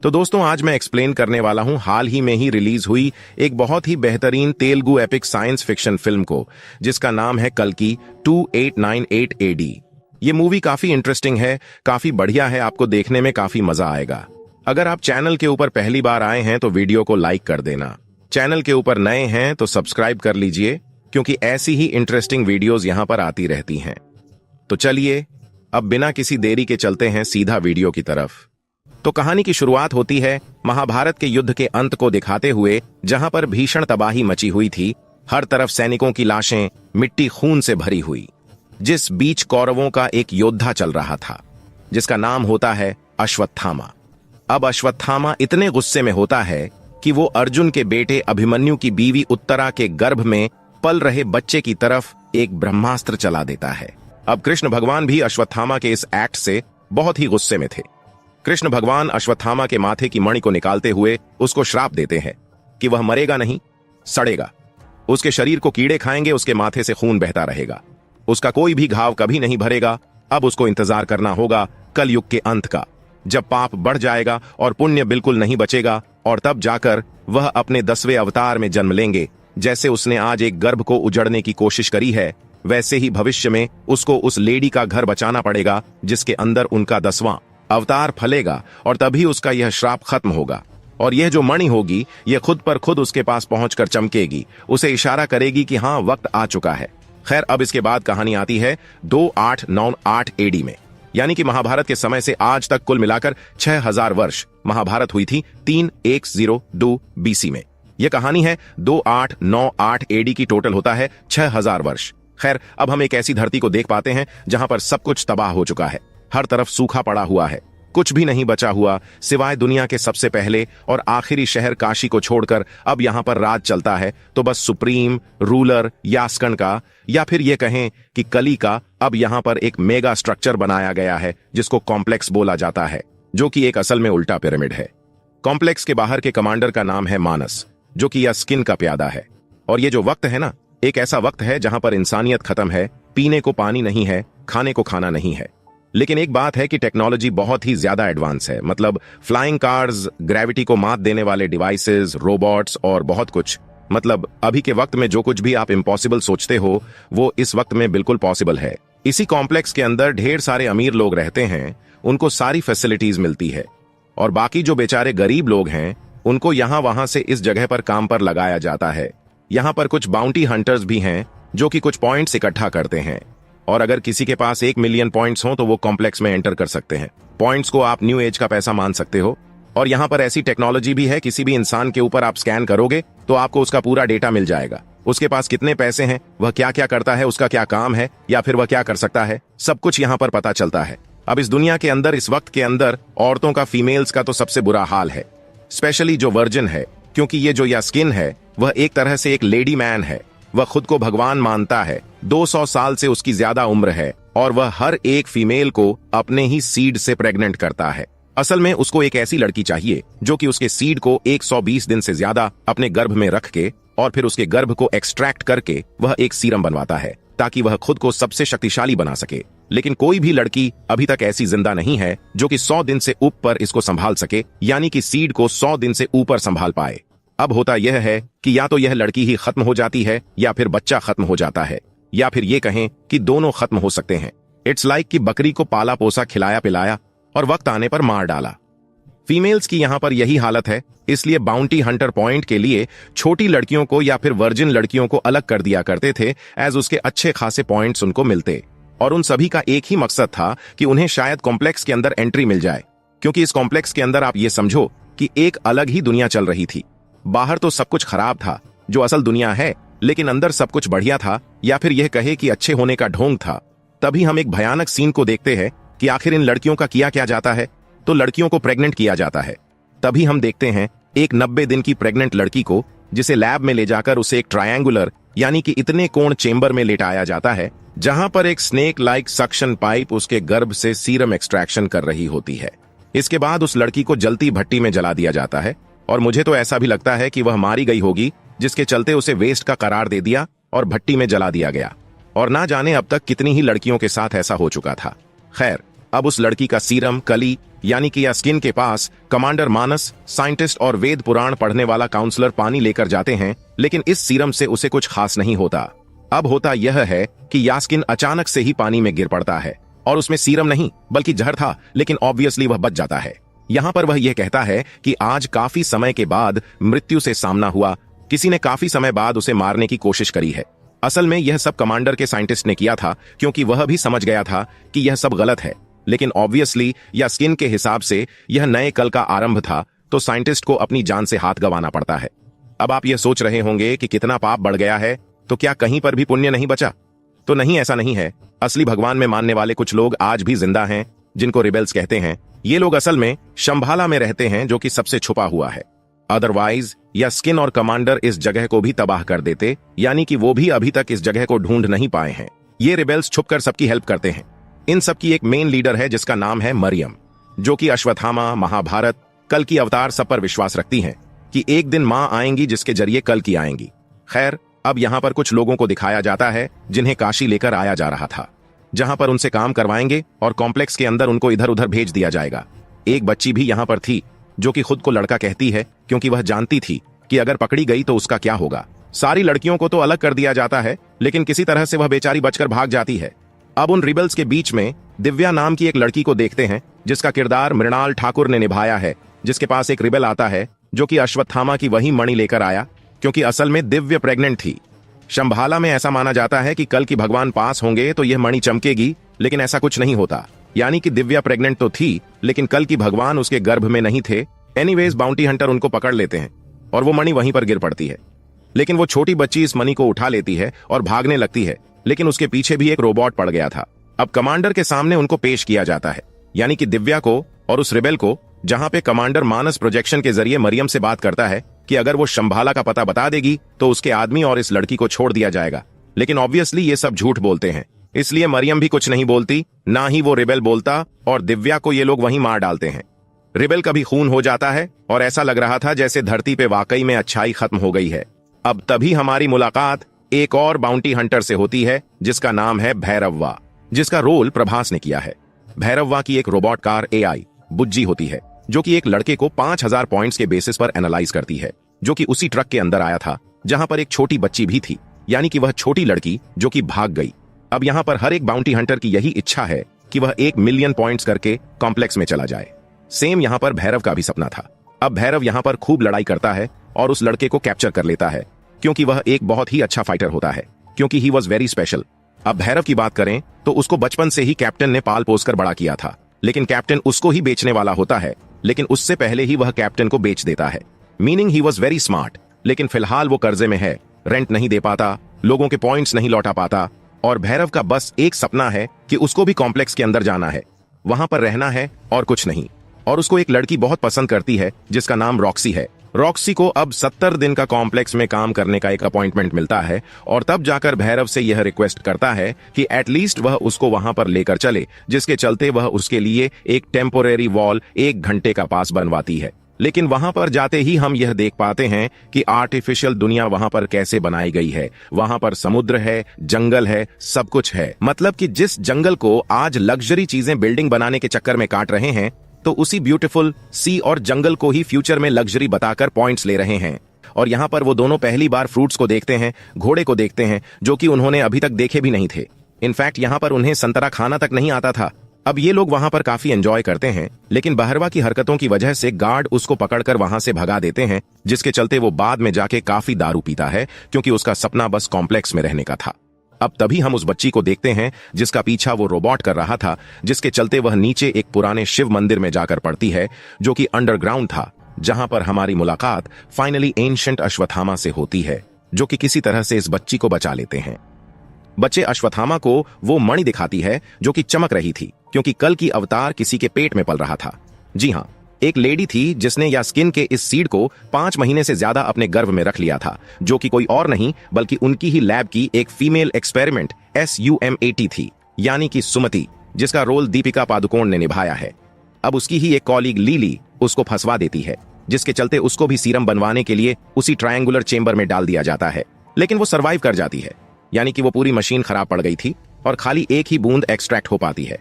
तो दोस्तों आज मैं एक्सप्लेन करने वाला हूं हाल ही में ही रिलीज हुई एक बहुत ही बेहतरीन Telugu epic science fiction film को, जिसका नाम है कल्कि 2898 AD। ये मूवी काफी इंटरेस्टिंग है, काफी बढ़िया है, आपको देखने में काफी मजा आएगा। अगर आप चैनल के ऊपर पहली बार आए हैं तो वीडियो को लाइक कर देना। चैनल के ऊपर नए हैं तो सब्सक्राइब कर लीजिए, क्योंकि ऐसी ही इंटरेस्टिंग वीडियोस यहां पर आती रहती हैं। तो चलिए अब बिना किसी देरी के चलते हैं सीधा वीडियो की तरफ। तो कहानी की शुरुआत होती है महाभारत के युद्ध के अंत को दिखाते हुए, जहां पर भीषण तबाही मची हुई थी। हर तरफ सैनिकों की लाशें मिट्टी खून से भरी हुई, जिस बीच कौरवों का एक योद्धा चल रहा था जिसका नाम होता है अश्वत्थामा। अब अश्वत्थामा इतने गुस्से में होता है कि वो अर्जुन के बेटे अभिमन्यु की बीवी उत्तरा के गर्भ में पल रहे बच्चे की तरफ एक ब्रह्मास्त्र चला देता है। अब कृष्ण भगवान भी अश्वत्थामा के इस एक्ट से बहुत ही गुस्से में थे। कृष्ण भगवान अश्वत्थामा के माथे की मणि को निकालते हुए उसको श्राप देते हैं कि वह मरेगा नहीं, सड़ेगा। उसके शरीर को कीड़े खाएंगे, उसके माथे से खून बहता रहेगा, उसका कोई भी घाव कभी नहीं भरेगा। अब उसको इंतजार करना होगा कलयुग के अंत का, जब पाप बढ़ जाएगा और पुण्य बिल्कुल नहीं बचेगा, और तब जाकर वह अपने 10वें अवतार में जन्म लेंगे। जैसे उसने आज एक गर्भ को उजड़ने की कोशिश करी है, वैसे ही भविष्य में उसको उस लेडी का घर बचाना पड़ेगा जिसके अंदर उनका 10वां अवतार फलेगा, और तभी उसका यह श्राप खत्म होगा। और यह जो मणि होगी यह खुद पर खुद उसके पास पहुंचकर चमकेगी, उसे इशारा करेगी कि हाँ वक्त आ चुका है। खैर, अब इसके बाद कहानी आती है 2898 AD में, यानी कि महाभारत के समय से आज तक कुल मिलाकर 6000 वर्ष महाभारत हुई थी 3102 BC में। यह कहानी है 2898 AD की, टोटल होता है 6000 वर्ष। खैर, अब हम एक ऐसी धरती को देख पाते हैं जहां पर सब कुछ तबाह हो चुका है। हर तरफ सूखा पड़ा हुआ है, कुछ भी नहीं बचा हुआ सिवाय दुनिया के सबसे पहले और आखिरी शहर काशी को छोड़कर। अब यहां पर राज चलता है तो बस सुप्रीम रूलर यास्कन का, या फिर यह कहें कि कली का। अब यहां पर एक मेगा स्ट्रक्चर बनाया गया है जिसको कॉम्प्लेक्स बोला जाता है, जो कि एक असल में उल्टा पिरामिड है। कॉम्प्लेक्स के बाहर के कमांडर का नाम है मानस, जो कि यास्किन का प्यादा है। और ये जो वक्त है ना, एक ऐसा वक्त है जहां पर इंसानियत खत्म है, पीने को पानी नहीं है, खाने को खाना नहीं है। लेकिन एक बात है कि टेक्नोलॉजी बहुत ही ज्यादा एडवांस है, मतलब फ्लाइंग कार्स, ग्रेविटी को मात देने वाले डिवाइसेस, रोबोट्स और बहुत कुछ। मतलब अभी के वक्त में जो कुछ भी आप इम्पॉसिबल सोचते हो वो इस वक्त में बिल्कुल पॉसिबल है। इसी कॉम्प्लेक्स के अंदर ढेर सारे अमीर लोग रहते हैं, उनको सारी फैसिलिटीज मिलती है, और बाकी जो बेचारे गरीब लोग हैं उनको यहां वहां से इस जगह पर काम पर लगाया जाता है। यहां पर कुछ बाउंटी हंटर्स भी हैं जो कि कुछ पॉइंट्स इकट्ठा करते हैं, और अगर किसी के पास 1 मिलियन पॉइंट्स हो तो वो कॉम्प्लेक्स में एंटर कर सकते हैं। पॉइंट्स को आप न्यू एज का पैसा मान सकते हो। और यहाँ पर ऐसी टेक्नोलॉजी भी है, किसी भी इंसान के ऊपर आप स्कैन करोगे तो आपको उसका पूरा डेटा मिल जाएगा। उसके पास कितने पैसे हैं, वह क्या क्या करता है, उसका क्या काम है, या फिर वह क्या कर सकता है, सब कुछ यहाँ पर पता चलता है। अब इस दुनिया के अंदर, इस वक्त के अंदर औरतों का, फीमेल्स का तो सबसे बुरा हाल है, स्पेशली जो वर्जिन है, क्योंकि ये जो यास्किन है वह एक तरह से एक लेडी मैन है। वह खुद को भगवान मानता है, 200 साल से उसकी ज्यादा उम्र है, और वह हर एक फीमेल को अपने ही सीड से प्रेग्नेंट करता है। असल में उसको एक ऐसी लड़की चाहिए जो कि उसके सीड को 120 दिन से ज्यादा अपने गर्भ में रख के, और फिर उसके गर्भ को एक्सट्रैक्ट करके वह एक सीरम बनवाता है, ताकि वह खुद को सबसे शक्तिशाली बना सके। लेकिन कोई भी लड़की अभी तक ऐसी जिंदा नहीं है जो कि 100 दिन से ऊपर इसको संभाल सके, यानी कि सीड को 100 दिन से ऊपर संभाल पाए। अब होता यह है कि या तो यह लड़की ही खत्म हो जाती है, या फिर बच्चा खत्म हो जाता है, या फिर ये कहें कि दोनों खत्म हो सकते हैं। इट्स लाइक कि बकरी को पाला पोसा, खिलाया पिलाया और वक्त आने पर मार डाला। फीमेल्स की यहां पर यही हालत है, इसलिए बाउंटी हंटर पॉइंट के लिए छोटी लड़कियों को या फिर वर्जिन लड़कियों को अलग कर दिया करते थे, एज उसके अच्छे खासे पॉइंट्स उनको मिलते। और उन सभी का एक ही मकसद था कि उन्हें शायद कॉम्प्लेक्स के अंदर एंट्री मिल जाए, क्योंकि इस कॉम्प्लेक्स के अंदर आप ये समझो कि एक अलग ही दुनिया चल रही थी। बाहर तो सब कुछ खराब था, जो असल दुनिया है, लेकिन अंदर सब कुछ बढ़िया था, या फिर यह कहे कि अच्छे होने का ढोंग था। तभी हम एक भयानक सीन को देखते हैं कि आखिर इन लड़कियों का किया क्या जाता है। तो लड़कियों को प्रेग्नेंट किया जाता है। तभी हम देखते हैं एक 90 दिन की प्रेग्नेंट लड़की को, जिसे लैब में ले जाकर उसे एक ट्रायंगुलर, यानी कि इतने कोण चेंबर में लेटाया जाता है, जहां पर एक स्नेक लाइक सक्शन पाइप उसके गर्भ से सीरम एक्सट्रैक्शन कर रही होती है। इसके बाद उस लड़की को जलती भट्टी में जला दिया जाता है, और मुझे तो ऐसा भी लगता है कि वह मारी गई होगी, जिसके चलते उसे वेस्ट का करार दे दिया और भट्टी में जला दिया गया। और ना जाने अब तक कितनी ही लड़कियों के साथ ऐसा हो चुका था। खैर, अब उस लड़की का सीरम, कली यानी कि यास्किन के पास कमांडर मानस, साइंटिस्ट और वेद पुराण पढ़ने वाला काउंसलर पानी लेकर जाते हैं, लेकिन इस सीरम से उसे कुछ खास नहीं होता। अब होता यह है कि यास्किन अचानक से ही पानी में गिर पड़ता है और उसमें सीरम नहीं बल्कि जहर था, लेकिन ऑब्वियसली वह बच जाता है। यहाँ पर वह यह कहता है कि आज काफी समय के बाद मृत्यु से सामना हुआ, किसी ने काफी समय बाद उसे मारने की कोशिश करी है। असल में यह सब कमांडर के साइंटिस्ट ने किया था, क्योंकि वह भी समझ गया था कि यह सब गलत है। लेकिन ऑब्वियसली यास्किन के हिसाब से यह नए कल का आरंभ था, तो साइंटिस्ट को अपनी जान से हाथ गंवाना पड़ता है। अब आप यह सोच रहे होंगे कि कितना पाप बढ़ गया है, तो क्या कहीं पर भी पुण्य नहीं बचा? तो नहीं, ऐसा नहीं है। असली भगवान में मानने वाले कुछ लोग आज भी जिंदा हैं, जिनको रिबेल्स कहते हैं। ये लोग असल में शंभाला में रहते हैं, जो कि सबसे छुपा हुआ है। अदरवाइज यास्किन और कमांडर इस जगह को भी तबाह कर देते, यानी कि वो भी अभी तक इस जगह को ढूंढ नहीं पाए हैं। ये रिबेल्स छुपकर सबकी हेल्प करते हैं। इन सब की एक मेन लीडर है जिसका नाम है मरियम, जो कि अश्वत्थामा, महाभारत, कल की अवतार सब पर विश्वास रखती हैं कि एक दिन मां आएंगी जिसके जरिए कल की आएंगी। खैर, अब यहाँ पर कुछ लोगों को दिखाया जाता है जिन्हें काशी लेकर आया जा रहा था, जहां पर उनसे काम करवाएंगे और कॉम्प्लेक्स के अंदर उनको इधर उधर भेज दिया जाएगा। एक बच्ची भी यहाँ पर थी जो कि खुद को लड़का कहती है, क्योंकि वह जानती थी कि अगर पकड़ी गई तो उसका क्या होगा। सारी लड़कियों को तो अलग कर दिया जाता है, लेकिन किसी तरह से वह बेचारी बचकर भाग जाती है। अब उन रिबल्स के बीच में दिव्या नाम की एक लड़की को देखते हैं, जिसका किरदार मृणाल ठाकुर ने निभाया है, जिसके पास एक रिबल आता है जो कि अश्वत्थामा की वही मणि लेकर आया, क्योंकि असल में दिव्य प्रेग्नेंट थी। शंभाला में ऐसा माना जाता है कि कल की भगवान पास होंगे तो यह मणि चमकेगी, लेकिन ऐसा कुछ नहीं होता। यानी कि दिव्या प्रेग्नेंट तो थी, लेकिन कल की भगवान उसके गर्भ में नहीं थे। एनीवेज बाउंटी हंटर उनको पकड़ लेते हैं और वो मणि वहीं पर गिर पड़ती है। लेकिन वो छोटी बच्ची इस मणि को उठा लेती है और भागने लगती है, लेकिन उसके पीछे भी एक रोबोट पड़ गया था। अब कमांडर के सामने उनको पेश किया जाता है, यानी कि दिव्या को और उस रिबेल को, जहां पे कमांडर मानस प्रोजेक्शन के जरिए मरियम से बात करता है कि अगर वो शंभाला का पता बता देगी तो उसके आदमी और इस लड़की को छोड़ दिया जाएगा। लेकिन ऑब्वियसली ये सब झूठ बोलते हैं, इसलिए मरियम भी कुछ नहीं बोलती, ना ही वो रिबेल बोलता, और दिव्या को ये लोग वहीं मार डालते हैं। रिबेल का भी खून हो जाता है और ऐसा लग रहा था जैसे धरती पे वाकई में अच्छाई खत्म हो गई है। अब तभी हमारी मुलाकात एक और बाउंटी हंटर से होती है, जिसका नाम है भैरववा, जिसका रोल प्रभास ने किया है। भैरववा की एक रोबोट कार AI बुज्जी होती है, जो कि एक लड़के को 5000 पॉइंट्स के बेसिस पर एनालाइज करती है, जो कि उसी ट्रक के अंदर आया था जहां पर एक छोटी बच्ची भी थी, यानी कि वह छोटी लड़की जो कि भाग गई। अब यहां पर हर एक बाउंटी हंटर की यही इच्छा है कि वह 1 मिलियन पॉइंट्स करके कॉम्प्लेक्स में चला जाए। सेम यहां पर भैरव का भी सपना था। अब भैरव यहां पर खूब लड़ाई करता है और उस लड़के को कैप्चर कर लेता है, क्योंकि वह एक बहुत ही अच्छा फाइटर होता है, क्योंकि ही वॉज वेरी स्पेशल। अब भैरव की बात करें तो उसको बचपन से ही कैप्टन ने पाल पोस कर बड़ा किया था, लेकिन कैप्टन उसको ही बेचने वाला होता है, लेकिन उससे पहले ही वह कैप्टन को बेच देता है। Meaning he was very smart, लेकिन फिलहाल वो कर्जे में है, रेंट नहीं दे पाता, लोगों के पॉइंट्स नहीं लौटा पाता, और भैरव का बस एक सपना है कि उसको भी कॉम्प्लेक्स के अंदर जाना है, वहां पर रहना है और कुछ नहीं। और उसको एक लड़की बहुत पसंद करती है जिसका नाम रॉक्सी है। रॉक्सी को अब 70 दिन का कॉम्प्लेक्स में काम करने का एक अपॉइंटमेंट मिलता है, और तब जाकर भैरव से यह रिक्वेस्ट करता है कि एटलीस्ट वह उसको वहां पर लेकर चले, जिसके चलते वह उसके लिए एक टेम्पोरेरी वॉल 1 घंटे का पास बनवाती है। लेकिन वहां पर जाते ही हम यह देख पाते हैं कि आर्टिफिशियल दुनिया वहां पर कैसे बनाई गई है। वहां पर समुद्र है, जंगल है, सब कुछ है। मतलब कि जिस जंगल को आज लग्जरी चीजें बिल्डिंग बनाने के चक्कर में काट रहे हैं, तो उसी ब्यूटीफुल सी और जंगल को ही फ्यूचर में लग्जरी बताकर पॉइंट्स ले रहे हैं। और यहाँ पर वो दोनों पहली बार फ्रूट्स को देखते हैं, घोड़े को देखते हैं, जो कि उन्होंने अभी तक देखे भी नहीं थे। इनफैक्ट यहाँ पर उन्हें संतरा खाना तक नहीं आता था। अब ये लोग वहां पर काफी एंजॉय करते हैं, लेकिन बहरवा की हरकतों की वजह से गार्ड उसको पकड़कर वहां से भगा देते हैं, जिसके चलते वो बाद में जाके काफी दारू पीता है, क्योंकि उसका सपना बस कॉम्प्लेक्स में रहने का था। अब तभी हम उस बच्ची को देखते हैं जिसका पीछा वो रोबोट कर रहा था, जिसके चलते वह नीचे एक पुराने शिव मंदिर में जाकर पड़ती है, जो कि अंडरग्राउंड था, जहां पर हमारी मुलाकात फाइनली एंशिएंट अश्वत्थामा से होती है, जो कि किसी तरह से इस बच्ची को बचा लेते हैं। बच्चे अश्वत्थामा को वो मणि दिखाती है जो कि चमक रही थी, क्योंकि कल की अवतार किसी के पेट में पल रहा था। जी हाँ, एक लेडी थी जिसने यास्किन के इस सीड को 5 महीने से ज्यादा अपने गर्भ में रख लिया था, जो कि कोई और नहीं बल्कि उनकी ही लैब की एक फीमेल एक्सपेरिमेंट SUM-80 थी, यानी कि सुमति, जिसका रोल दीपिका पादुकोण ने निभाया है। अब उसकी ही एक कॉलीग लीली उसको फंसवा देती है, जिसके चलते उसको भी सीरम बनवाने के लिए उसी ट्रायंगुलर चेंबर में डाल दिया जाता है, लेकिन वो सर्वाइव कर जाती है। यानी कि वो पूरी मशीन खराब पड़ गई थी और खाली एक ही बूंद एक्सट्रैक्ट हो पाती है।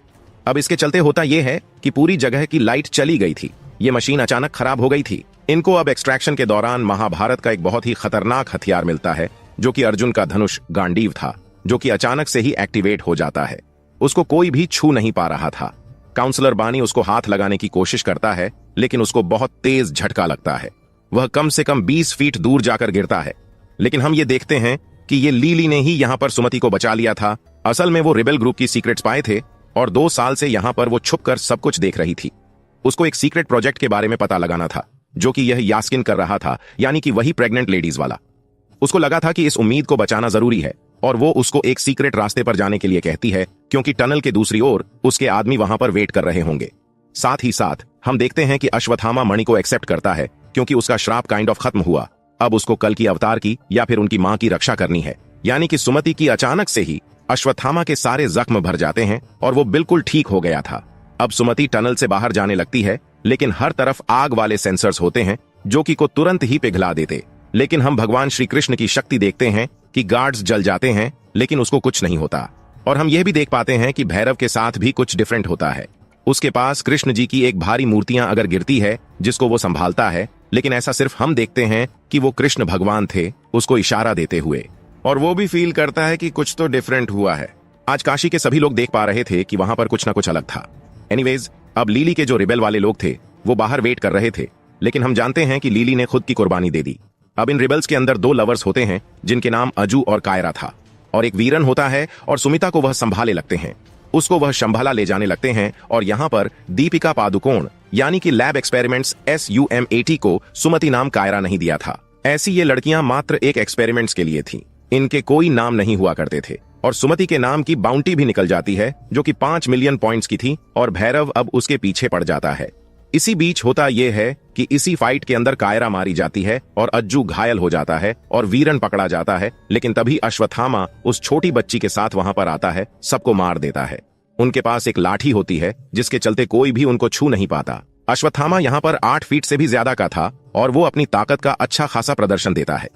अब इसके चलते होता यह है कि पूरी जगह की लाइट चली गई थी। ये मशीन अचानक खराब हो गई थी। इनको अब एक्सट्रैक्शन के दौरान महाभारत का एक बहुत ही खतरनाक हथियार मिलता है, जो कि अर्जुन का धनुष गांडीव था, जो कि अचानक से ही एक्टिवेट हो जाता है। उसको कोई भी छू नहीं पा रहा था। काउंसलर बानी उसको हाथ लगाने की कोशिश करता है, लेकिन उसको बहुत तेज झटका लगता है। वह कम से कम 20 फीट दूर जाकर गिरता है। लेकिन हम ये देखते हैं कि ये लीली ने ही यहां पर सुमति को बचा लिया था। असल में वो रिबेल ग्रुप की सीक्रेट स्पाई थे और 2 साल से यहां पर वो छुपकर सब कुछ देख रही थी। उसको एक सीक्रेट प्रोजेक्ट के बारे में पता लगाना था, जो कि यह यास्किन कर रहा था, यानी कि वही प्रेग्नेंट लेडीज वाला। उसको लगा था कि इस उम्मीद को बचाना जरूरी है और वो उसको एक सीक्रेट रास्ते पर जाने के लिए कहती है, क्योंकि टनल के दूसरी ओर उसके आदमी वहां पर वेट कर रहे होंगे। साथ ही साथ हम देखते हैं कि अश्वत्थामा मणि को एक्सेप्ट करता है, क्योंकि उसका श्राप काइंड ऑफ खत्म हुआ। अब उसको कल की अवतार की या फिर उनकी मां की रक्षा करनी है। यानी कि सुमति की अचानक से ही अश्वत्थामा के सारे जख्म भर जाते हैं और वो बिल्कुल ठीक हो गया था। अब सुमति टनल से बाहर जाने लगती है, लेकिन हर तरफ आग वाले सेंसर्स होते हैं जो कि को तुरंत ही पिघला देते। लेकिन हम भगवान श्री कृष्ण की शक्ति देखते हैं कि गार्ड्स जल जाते हैं, लेकिन उसको कुछ नहीं होता। और हम यह भी देख पाते हैं कि भैरव के साथ भी कुछ डिफरेंट होता है। उसके पास कृष्ण जी की एक भारी मूर्तियां अगर गिरती है, जिसको वो संभालता है, लेकिन ऐसा सिर्फ हम देखते हैं कि वो कृष्ण भगवान थे, उसको इशारा देते हुए। और वो भी फील करता है कि कुछ तो डिफरेंट हुआ है। आज काशी के सभी लोग देख पा रहे थे कि वहां पर कुछ ना कुछ अलग था। एनीवेज, अब लीली के जो रिबेल वाले लोग थे वो बाहर वेट कर रहे थे, लेकिन हम जानते हैं कि लीली ने खुद की कुर्बानी दे दी। अब इन रिबेल्स के अंदर 2 लवर्स होते हैं, जिनके नाम अजू और कायरा था, और एक वीरन होता है और सुमिता को वह संभाले लगते हैं। उसको वह शंभाला ले जाने लगते हैं और यहाँ पर दीपिका पादुकोण यानी कि लैब एक्सपेरिमेंट्स SUM80 को सुमति नाम कायरा नहीं दिया था। ऐसी ये लड़कियां मात्र एक एक्सपेरिमेंट्स के लिए थी। इनके कोई नाम नहीं हुआ करते थे और सुमति के नाम की बाउंटी भी निकल जाती है, जो कि 5 मिलियन पॉइंट्स की थी, और भैरव अब उसके पीछे पड़ जाता है। इसी बीच होता यह है कि इसी फाइट के अंदर कायरा मारी जाती है और अज्जू घायल हो जाता है और वीरन पकड़ा जाता है। लेकिन तभी अश्वत्थामा उस छोटी बच्ची के साथ वहां पर आता है, सबको मार देता है। उनके पास एक लाठी होती है, जिसके चलते कोई भी उनको छू नहीं पाता। अश्वत्थामा यहाँ पर 8 फीट से भी ज्यादा का था और वो अपनी ताकत का अच्छा खासा प्रदर्शन देता है।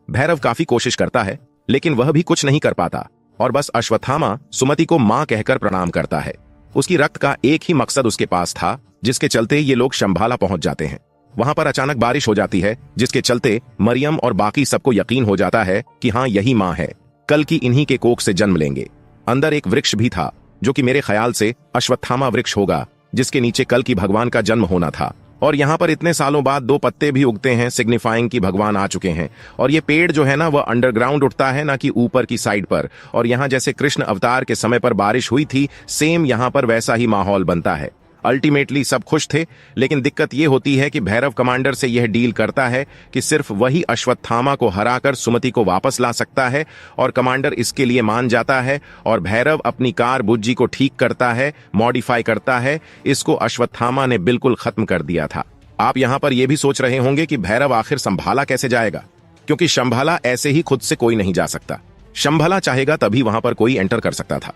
भैरव काफी कोशिश करता है, लेकिन वह भी कुछ नहीं कर पाता और बस अश्वत्थामा सुमति को मां कहकर प्रणाम करता है। उसकी रक्त का एक ही मकसद उसके पास था, जिसके चलते ये लोग शंभाला पहुंच जाते हैं। वहां पर अचानक बारिश हो जाती है, जिसके चलते मरियम और बाकी सबको यकीन हो जाता है कि हाँ, यही मां है, कल की इन्हीं के कोख से जन्म लेंगे। अंदर एक वृक्ष भी था, जो कि मेरे ख्याल से अश्वत्थामा वृक्ष होगा, जिसके नीचे कल की भगवान का जन्म होना था। और यहाँ पर इतने सालों बाद 2 पत्ते भी उगते हैं, सिग्निफाइंग कि भगवान आ चुके हैं। और ये पेड़ जो है ना, वह अंडरग्राउंड उठता है, ना कि ऊपर की साइड पर। और यहाँ जैसे कृष्ण अवतार के समय पर बारिश हुई थी, सेम यहाँ पर वैसा ही माहौल बनता है। अल्टीमेटली सब खुश थे, लेकिन दिक्कत यह होती है कि भैरव कमांडर से यह डील करता है कि सिर्फ वही अश्वत्थामा को हराकर सुमति को वापस ला सकता है, और कमांडर इसके लिए मान जाता है। और भैरव अपनी कार बुज्जी को ठीक करता है, मॉडिफाई करता है। इसको अश्वत्थामा ने बिल्कुल खत्म कर दिया था। आप यहां पर यह भी सोच रहे होंगे कि भैरव आखिर संभाला कैसे जाएगा, क्योंकि शंभाला ऐसे ही खुद से कोई नहीं जा सकता। शंभाला चाहेगा तभी वहां पर कोई एंटर कर सकता था।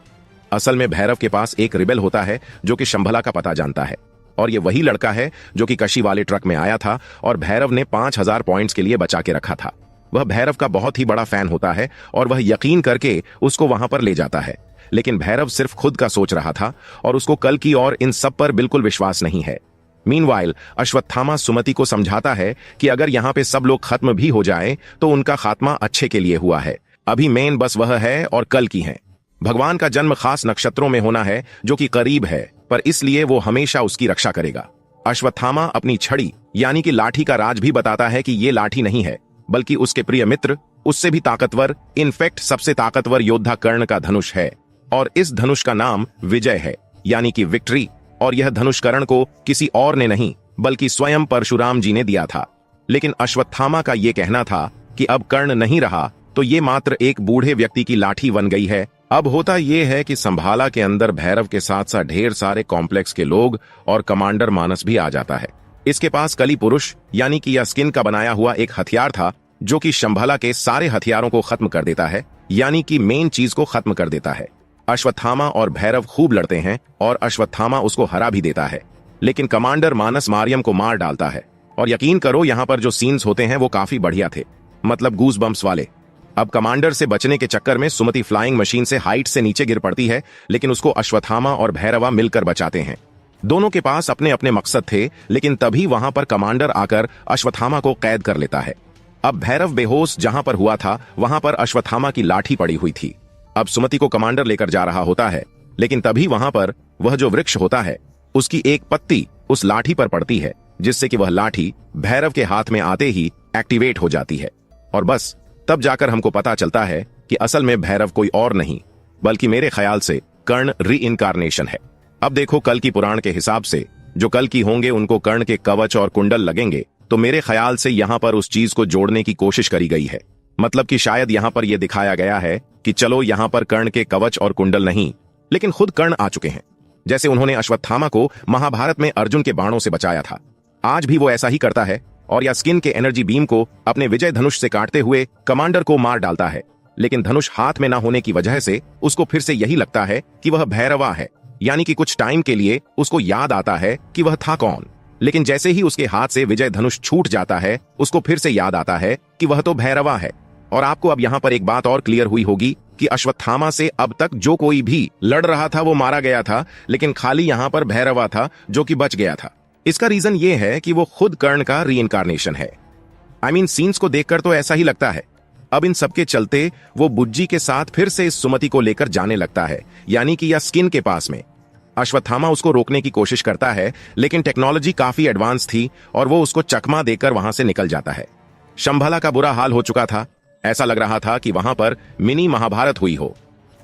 असल में भैरव के पास एक रिबेल होता है जो कि शंभला का पता जानता है, और ये वही लड़का है जो कि कशी वाले ट्रक में आया था और भैरव ने 5000 पॉइंट्स के लिए बचा के रखा था। वह भैरव का बहुत ही बड़ा फैन होता है और वह यकीन करके उसको वहां पर ले जाता है। लेकिन भैरव सिर्फ खुद का सोच रहा था और उसको कल की और इन सब पर बिल्कुल विश्वास नहीं है। मीनवाइल अश्वत्थामा सुमति को समझाता है कि अगर यहाँ पे सब लोग खत्म भी हो जाएं तो उनका खात्मा अच्छे के लिए हुआ है। अभी मेन बस वह है और कल की है। भगवान का जन्म खास नक्षत्रों में होना है जो कि करीब है, पर इसलिए वो हमेशा उसकी रक्षा करेगा। अश्वत्थामा अपनी छड़ी यानी कि लाठी का राज भी बताता है कि ये लाठी नहीं है, बल्कि उसके प्रिय मित्र, उससे भी ताकतवर, इनफैक्ट सबसे ताकतवर योद्धा कर्ण का धनुष है। और इस धनुष का नाम विजय है, यानी कि विक्ट्री। और यह धनुष कर्ण को किसी और ने नहीं बल्कि स्वयं परशुराम जी ने दिया था। लेकिन अश्वत्थामा का यह कहना था कि अब कर्ण नहीं रहा तो ये मात्र एक बूढ़े व्यक्ति की लाठी बन गई है। अब होता यह है कि संभाला के अंदर भैरव के साथ साथ ढेर सारे कॉम्प्लेक्स के लोग और कमांडर मानस भी आ जाता है। इसके पास कली पुरुष यानी कि यह स्किन का बनाया हुआ एक हथियार था जो कि शंभाला के सारे हथियारों को खत्म कर देता है, यानी कि मेन चीज को खत्म कर देता है। अश्वत्थामा और भैरव खूब लड़ते हैं और अश्वत्थामा उसको हरा भी देता है, लेकिन कमांडर मानस मारियम को मार डालता है। और यकीन करो यहाँ पर जो सीन्स होते हैं वो काफी बढ़िया थे, मतलब गूज बम्प्स वाले। अब कमांडर से बचने के चक्कर में सुमति फ्लाइंग मशीन से हाइट से नीचे गिर पड़ती है, लेकिन उसको अश्वत्थामा और भैरवा मिलकर बचाते हैं। दोनों के पास अपने अपने मकसद थे, लेकिन तभी वहां पर कमांडर आकर अश्वत्थामा को कैद कर लेता है। अब भैरव बेहोश जहां पर हुआ था वहां पर अश्वत्थामा की लाठी पड़ी हुई थी। अब सुमति को कमांडर लेकर जा रहा होता है, लेकिन तभी वहां पर वह जो वृक्ष होता है उसकी एक पत्ती उस लाठी पर पड़ती है, जिससे कि वह लाठी भैरव के हाथ में आते ही एक्टिवेट हो जाती है। और बस तब जाकर हमको पता चलता है कि असल में भैरव कोई और नहीं बल्कि मेरे ख्याल से कर्ण रीइंकारनेशन है। अब देखो, कल की पुराण के हिसाब से जो कल की होंगे उनको कर्ण के कवच और कुंडल लगेंगे, तो मेरे ख्याल से यहां पर उस चीज को जोड़ने की कोशिश करी गई है। मतलब कि शायद यहां पर यह दिखाया गया है कि चलो यहां पर कर्ण के कवच और कुंडल नहीं, लेकिन खुद कर्ण आ चुके हैं। जैसे उन्होंने अश्वत्थामा को महाभारत में अर्जुन के बाणों से बचाया था, आज भी वो ऐसा ही करता है और या स्किन के एनर्जी बीम को अपने विजय धनुष से काटते हुए कमांडर को मार डालता है। लेकिन धनुष हाथ में ना होने की वजह से उसको फिर से यही लगता है कि वह भैरवा है, यानी कि कुछ टाइम के लिए उसको याद आता है कि वह था कौन। लेकिन जैसे ही उसके हाथ से विजय धनुष छूट जाता है उसको फिर से याद आता है कि वह तो भैरवा है। और आपको अब यहाँ पर एक बात और क्लियर हुई होगी कि अश्वत्थामा से अब तक जो कोई भी लड़ रहा था वो मारा गया था, लेकिन खाली यहाँ पर भैरवा था जो कि बच गया था। इसका रीजन ये है कि वो खुद कर्ण का रीइंकारनेशन है। सीन्स को देखकर तो ऐसा ही लगता है। अब इन सबके चलते वो बुज्जी के साथ फिर से इस सुमति को लेकर जाने लगता है, यानी कि या स्किन के पास में। अश्वत्थामा उसको रोकने की कोशिश करता है, लेकिन टेक्नोलॉजी काफी एडवांस थी और वो उसको चकमा देकर वहां से निकल जाता है। शंभला का बुरा हाल हो चुका था, ऐसा लग रहा था कि वहां पर मिनी महाभारत हुई हो।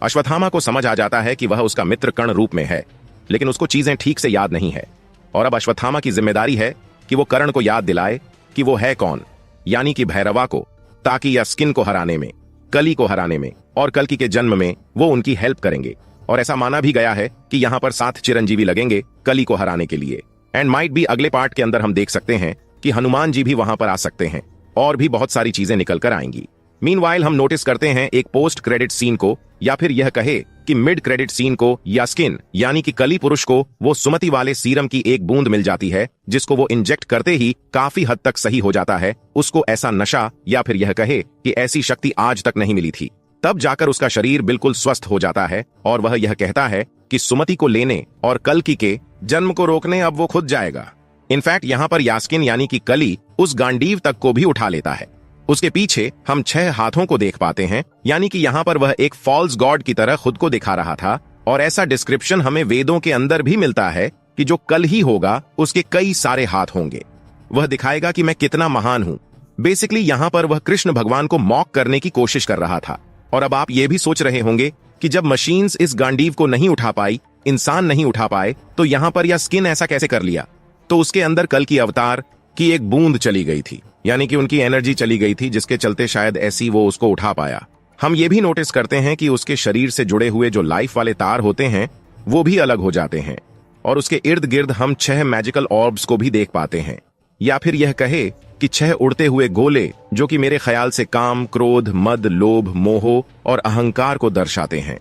अश्वत्थामा को समझ आ जाता है कि वह उसका मित्र कर्ण रूप में है, लेकिन उसको चीजें ठीक से याद नहीं है। और अब अश्वत्थामा की जिम्मेदारी है कि वो कर्ण को याद दिलाए कि वो है कौन, यानी कि भैरवा को, ताकि या स्किन को हराने में, कली को हराने में और कल्कि के जन्म में वो उनकी हेल्प करेंगे। और ऐसा माना भी गया है कि यहाँ पर 7 चिरंजीवी लगेंगे कली को हराने के लिए। एंड माइट भी अगले पार्ट के अंदर हम देख सकते हैं कि हनुमान जी भी वहां पर आ सकते हैं और भी बहुत सारी चीजें निकल कर आएंगी। मीनवाइल हम नोटिस करते हैं एक पोस्ट क्रेडिट सीन को, या फिर यह कहे कि मिड क्रेडिट सीन को, या स्किन यानी कि कली पुरुष को वो सुमति वाले सीरम की एक बूंद मिल जाती है, जिसको वो इंजेक्ट करते ही काफी हद तक सही हो जाता है। उसको ऐसा नशा या फिर यह कहे कि ऐसी शक्ति आज तक नहीं मिली थी। तब जाकर उसका शरीर बिल्कुल स्वस्थ हो जाता है और वह यह कहता है कि सुमति को लेने और कल्कि के जन्म को रोकने अब वो खुद जाएगा। इनफैक्ट यहाँ पर यास्किन यानी कि कली उस गांडीव तक को भी उठा लेता है। उसके पीछे हम 6 हाथों को देख पाते हैं, यानी कि यहाँ पर वह एक फॉल्स गॉड की तरह खुद को दिखा रहा था। और ऐसा डिस्क्रिप्शन हमें वेदों के अंदर भी मिलता है कि जो कल ही होगा उसके कई सारे हाथ होंगे। वह दिखाएगा कि मैं कितना महान हूँ। बेसिकली यहाँ पर वह कृष्ण भगवान को मॉक करने की कोशिश कर रहा था। और अब आप ये भी सोच रहे होंगे कि जब मशीन्स इस गांडीव को नहीं उठा पाई, इंसान नहीं उठा पाए, तो यहाँ पर या स्किन ऐसा कैसे कर लिया? तो उसके अंदर कल की अवतार की एक बूंद चली गई थी, यानी कि उनकी एनर्जी चली गई थी, जिसके चलते शायद ऐसी वो उसको उठा पाया। हम ये भी नोटिस करते हैं कि उसके शरीर से जुड़े हुए जो लाइफ वाले तार होते हैं वो भी अलग हो जाते हैं। और उसके इर्द गिर्द हम 6 मैजिकल ऑर्ब्स को भी देख पाते हैं, या फिर यह कहे कि 6 उड़ते हुए गोले, जो कि मेरे ख्याल से काम, क्रोध, मद, लोभ, मोह और अहंकार को दर्शाते हैं।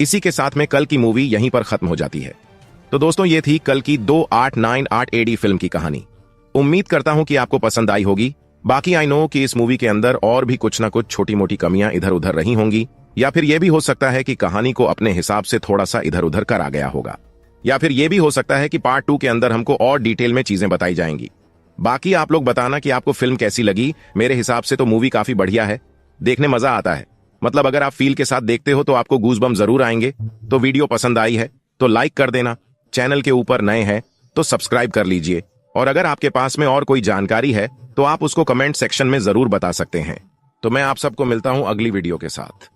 इसी के साथ में कल की मूवी यहीं पर खत्म हो जाती है। तो दोस्तों, ये थी कल की 2898 AD फिल्म की कहानी। उम्मीद करता हूं कि आपको पसंद आई होगी। बाकी आई नो कि इस मूवी के अंदर और भी कुछ ना कुछ छोटी मोटी कमियां इधर उधर रही होंगी, या फिर यह भी हो सकता है कि कहानी को अपने हिसाब से थोड़ा सा इधर उधर करा गया होगा, या फिर यह भी हो सकता है कि पार्ट 2 के अंदर हमको और डिटेल में चीजें बताई जाएंगी। बाकी आप लोग बताना कि आपको फिल्म कैसी लगी। मेरे हिसाब से तो मूवी काफी बढ़िया है, देखने मजा आता है। मतलब अगर आप फील के साथ देखते हो तो आपको गूज़बम्प जरूर आएंगे। तो वीडियो पसंद आई है तो लाइक कर देना, चैनल के ऊपर नए हैं तो सब्सक्राइब कर लीजिए, और अगर आपके पास में और कोई जानकारी है तो आप उसको कमेंट सेक्शन में जरूर बता सकते हैं। तो मैं आप सबको मिलता हूं अगली वीडियो के साथ।